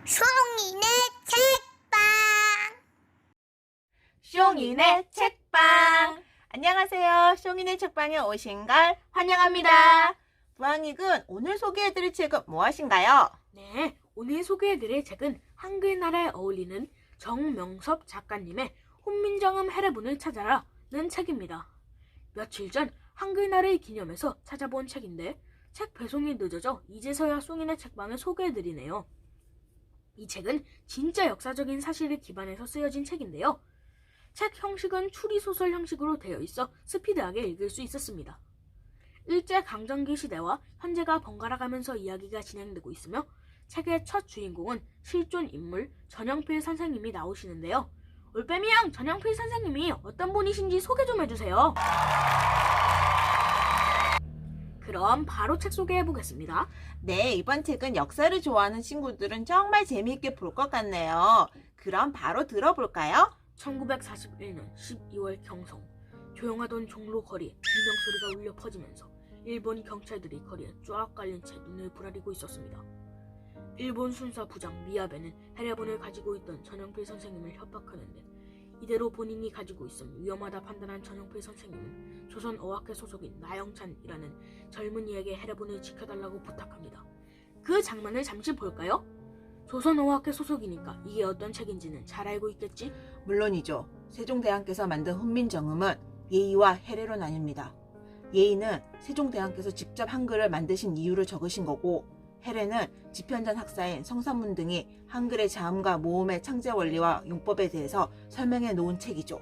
숑이네 책방. 숑이네 책방. 안녕하세요. 숑이네 책방에 오신 걸 환영합니다. 부항이군, 오늘 소개해드릴 책은 무엇인가요? 네, 오늘 소개해드릴 책은 한글날에 어울리는 정명섭 작가님의 혼민정음 해례본을 찾아라는 책입니다. 며칠 전 한글날을 기념해서 찾아본 책인데 책 배송이 늦어져 이제서야 숑이네 책방을 소개해드리네요. 이 책은 진짜 역사적인 사실을 기반해서 쓰여진 책인데요. 책 형식은 추리소설 형식으로 되어 있어 스피드하게 읽을 수 있었습니다. 일제강점기 시대와 현재가 번갈아가면서 이야기가 진행되고 있으며 책의 첫 주인공은 실존 인물 전영필 선생님이 나오시는데요. 올빼미 형, 전영필 선생님이 어떤 분이신지 소개 좀 해주세요. 그럼 바로 책 소개해보겠습니다. 네, 이번 책은 역사를 좋아하는 친구들은 정말 재미있게 볼 것 같네요. 그럼 바로 들어볼까요? 1941년 12월 경성, 조용하던 종로 거리에 비명소리가 울려 퍼지면서 일본 경찰들이 거리에 쫙 깔린 채 눈을 부라리고 있었습니다. 일본 순사 부장 미야베는 해례본을 가지고 있던 전영필 선생님을 협박하는데 이대로 본인이 가지고 있음 위험하다 판단한 전영필 선생님은 조선 어학회 소속인 나영찬이라는 젊은이에게 해례본을 지켜달라고 부탁합니다. 그 장면을 잠시 볼까요? 조선 어학회 소속이니까 이게 어떤 책인지는 잘 알고 있겠지? 물론이죠. 세종대왕께서 만든 훈민정음은 예의와 해례로 나뉩니다. 예의는 세종대왕께서 직접 한글을 만드신 이유를 적으신 거고, 해례는 집현전 학사인 성산문 등이 한글의 자음과 모음의 창제 원리와 용법에 대해서 설명해 놓은 책이죠.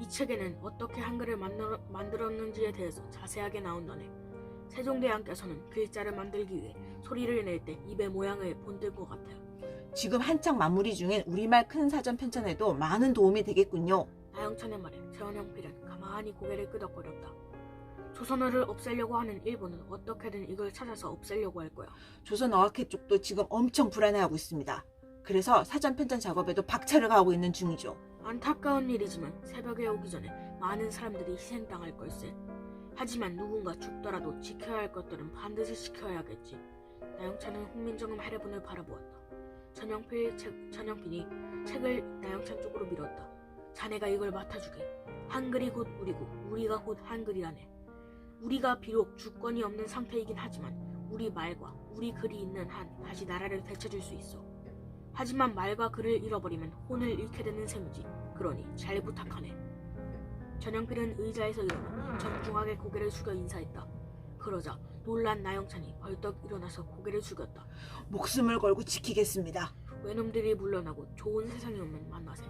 이 책에는 어떻게 한글을 만들었는지에 대해서 자세하게 나온다네. 세종대왕께서는 글자를 만들기 위해 소리를 낼 때 입의 모양을 본들 것 같아요. 지금 한창 마무리 중인 우리말 큰 사전 편찬에도 많은 도움이 되겠군요. 나영찬의 말에 전영필은 가만히 고개를 끄덕거렸다. 조선어를 없애려고 하는 일본은 어떻게든 이걸 찾아서 없애려고 할 거야. 조선어학회 쪽도 지금 엄청 불안해하고 있습니다. 그래서 사전 편찬 작업에도 박차를 가하고 있는 중이죠. 안타까운 일이지만 새벽에 오기 전에 많은 사람들이 희생당할 걸세. 하지만 누군가 죽더라도 지켜야 할 것들은 반드시 지켜야겠지. 나영찬은 훈민정음 해례본을 바라보았다. 전영필이 책을 나영찬 쪽으로 밀었다. 자네가 이걸 맡아주게. 한글이 곧 우리고 우리가 곧 한글이라네. 우리가 비록 주권이 없는 상태이긴 하지만 우리 말과 우리 글이 있는 한 다시 나라를 되찾을 수 있어. 하지만 말과 글을 잃어버리면 혼을 잃게 되는 셈이지. 그러니 잘 부탁하네. 전영필은 의자에서 일어나 정중하게 고개를 숙여 인사했다. 그러자 놀란 나영찬이 벌떡 일어나서 고개를 숙였다. 목숨을 걸고 지키겠습니다. 외놈들이 물러나고 좋은 세상이 오면 만나세.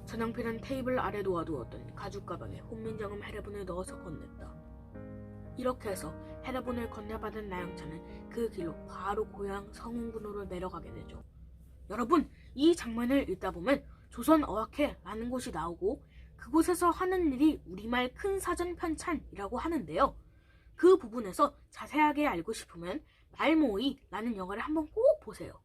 전영필은 테이블 아래 놓아두었던 가죽 가방에 혼민정음 해례본을 넣어서 건넸다. 이렇게 해서 해례본을 건네받은 나영찬은 그 길로 바로 고향 성운군으로 내려가게 되죠. 여러분, 이 장면을 읽다 보면 조선 어학회라는 곳이 나오고 그곳에서 하는 일이 우리말 큰 사전 편찬이라고 하는데요. 그 부분에서 자세하게 알고 싶으면 말모이라는 영화를 한번 꼭 보세요.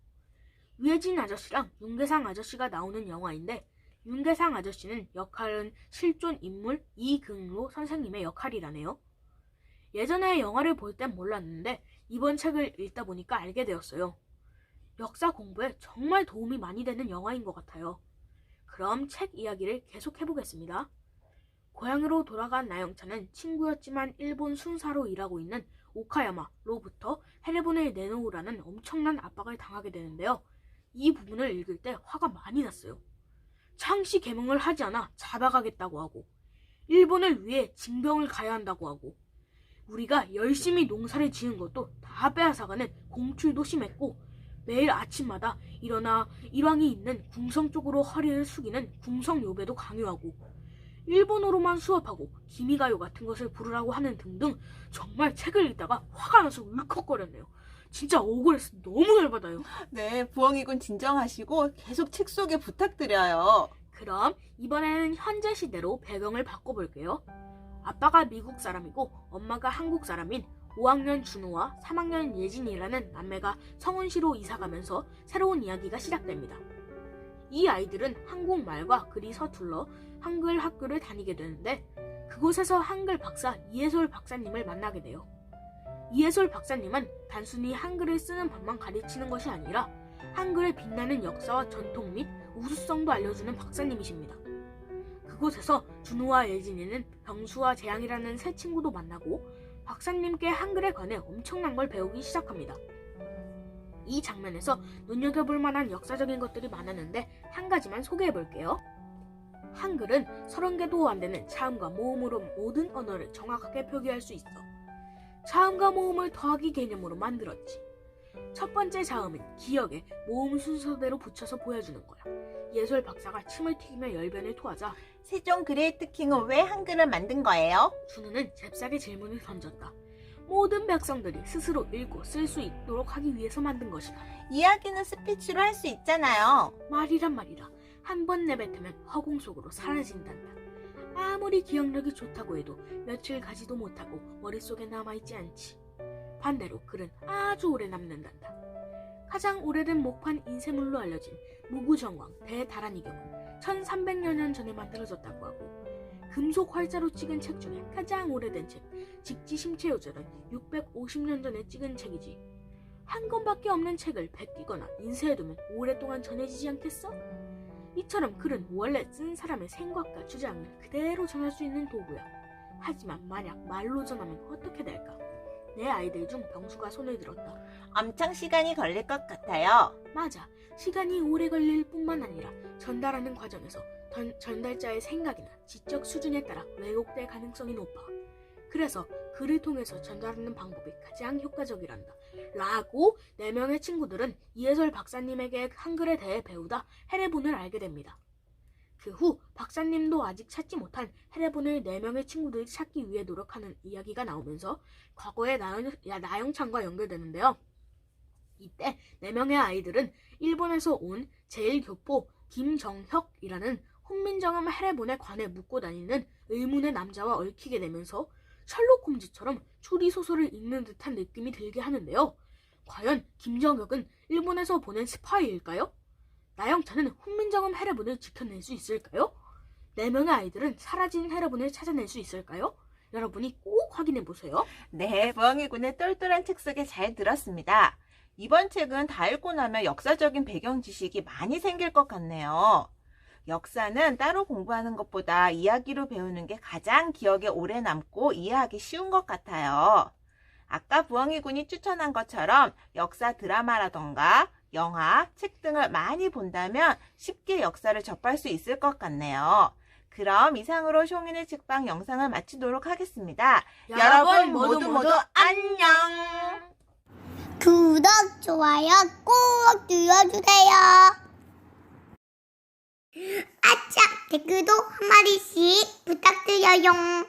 유해진 아저씨랑 윤계상 아저씨가 나오는 영화인데 윤계상 아저씨는 역할은 실존 인물 이긍로 선생님의 역할이라네요. 예전에 영화를 볼 땐 몰랐는데 이번 책을 읽다 보니까 알게 되었어요. 역사 공부에 정말 도움이 많이 되는 영화인 것 같아요. 그럼 책 이야기를 계속해보겠습니다. 고향으로 돌아간 나영찬은 친구였지만 일본 순사로 일하고 있는 오카야마로부터 해례본을 내놓으라는 엄청난 압박을 당하게 되는데요. 이 부분을 읽을 때 화가 많이 났어요. 창씨 계명을 하지 않아 잡아가겠다고 하고 일본을 위해 징병을 가야 한다고 하고 우리가 열심히 농사를 지은 것도 다 빼앗아가는 공출도 심했고 매일 아침마다 일어나 일왕이 있는 궁성 쪽으로 허리를 숙이는 궁성요배도 강요하고 일본어로만 수업하고 기미가요 같은 것을 부르라고 하는 등등 정말 책을 읽다가 화가 나서 울컥거렸네요. 진짜 억울해서 너무 열받아요. 네, 부엉이군 진정하시고 계속 책 소개 부탁드려요. 그럼 이번에는 현재 시대로 배경을 바꿔볼게요. 아빠가 미국 사람이고 엄마가 한국 사람인 5학년 준호와 3학년 예진이라는 남매가 성운시로 이사가면서 새로운 이야기가 시작됩니다. 이 아이들은 한국말과 글이 서툴러 한글 학교를 다니게 되는데 그곳에서 한글 박사 이해솔 박사님을 만나게 돼요. 이해솔 박사님은 단순히 한글을 쓰는 법만 가르치는 것이 아니라 한글의 빛나는 역사와 전통 및 우수성도 알려주는 박사님이십니다. 그곳에서 준우와 예진이는 병수와 재앙이라는 새 친구도 만나고 박사님께 한글에 관해 엄청난 걸 배우기 시작합니다. 이 장면에서 눈여겨볼 만한 역사적인 것들이 많았는데 한 가지만 소개해볼게요. 한글은 30개도 안 되는 차음과 모음으로 모든 언어를 정확하게 표기할 수 있어. 차음과 모음을 더하기 개념으로 만들었지. 첫 번째 자음은 기역에 모음 순서대로 붙여서 보여주는 거야. 예술 박사가 침을 튀기며 열변을 토하자 세종 그레이트 킹은 왜 한글을 만든 거예요? 준우는 잽싸게 질문을 던졌다. 모든 백성들이 스스로 읽고 쓸 수 있도록 하기 위해서 만든 것이다. 이야기는 스피치로 할 수 있잖아요. 말이란 말이라 한 번 내뱉으면 허공 속으로 사라진단다. 아무리 기억력이 좋다고 해도 며칠 가지도 못하고 머릿속에 남아있지 않지. 반대로 글은 아주 오래 남는단다. 가장 오래된 목판 인쇄물로 알려진 무구정왕 대다란이경은 1300여 년 전에 만들어졌다고 하고 금속 활자로 찍은 책 중에 가장 오래된 책 직지심체요절은 650년 전에 찍은 책이지. 한 권밖에 없는 책을 베끼거나 인쇄해두면 오랫동안 전해지지 않겠어? 이처럼 글은 원래 쓴 사람의 생각과 주장을 그대로 전할 수 있는 도구야. 하지만 만약 말로 전하면 어떻게 될까? 내 아이들 중 병수가 손을 들었다. 엄청 시간이 걸릴 것 같아요. 맞아. 시간이 오래 걸릴 뿐만 아니라 전달하는 과정에서 전달자의 생각이나 지적 수준에 따라 왜곡될 가능성이 높아. 그래서 글을 통해서 전달하는 방법이 가장 효과적이란다. 라고 4명의 친구들은 이해설 박사님에게 한글에 대해 배우다 헤레본을 알게 됩니다. 그 후 박사님도 아직 찾지 못한 헤레본을 4명의 친구들이 찾기 위해 노력하는 이야기가 나오면서 과거의 나영찬과 연결되는데요. 이때 4명의 아이들은 일본에서 온 제1교포 김정혁이라는 훈민정음 헤레본에 관해 묻고 다니는 의문의 남자와 얽히게 되면서 셜록 홈즈처럼 추리소설을 읽는 듯한 느낌이 들게 하는데요. 과연 김정혁은 일본에서 보낸 스파이일까요? 나영찬은 훈민정음 헤레본을 지켜낼 수 있을까요? 4명의 아이들은 사라진 헤레본을 찾아낼 수 있을까요? 여러분이 꼭 확인해보세요. 네, 부엉이 군의 똘똘한 책 속에 잘 들었습니다. 이번 책은 다 읽고 나면 역사적인 배경 지식이 많이 생길 것 같네요. 역사는 따로 공부하는 것보다 이야기로 배우는 게 가장 기억에 오래 남고 이해하기 쉬운 것 같아요. 아까 부엉이 군이 추천한 것처럼 역사 드라마라던가 영화, 책 등을 많이 본다면 쉽게 역사를 접할 수 있을 것 같네요. 그럼 이상으로 쇼미의 책방 영상을 마치도록 하겠습니다. 여러분 모두 안녕! 구독, 좋아요 꼭 눌러주세요. 아차, 댓글도 한 마디씩 부탁드려요.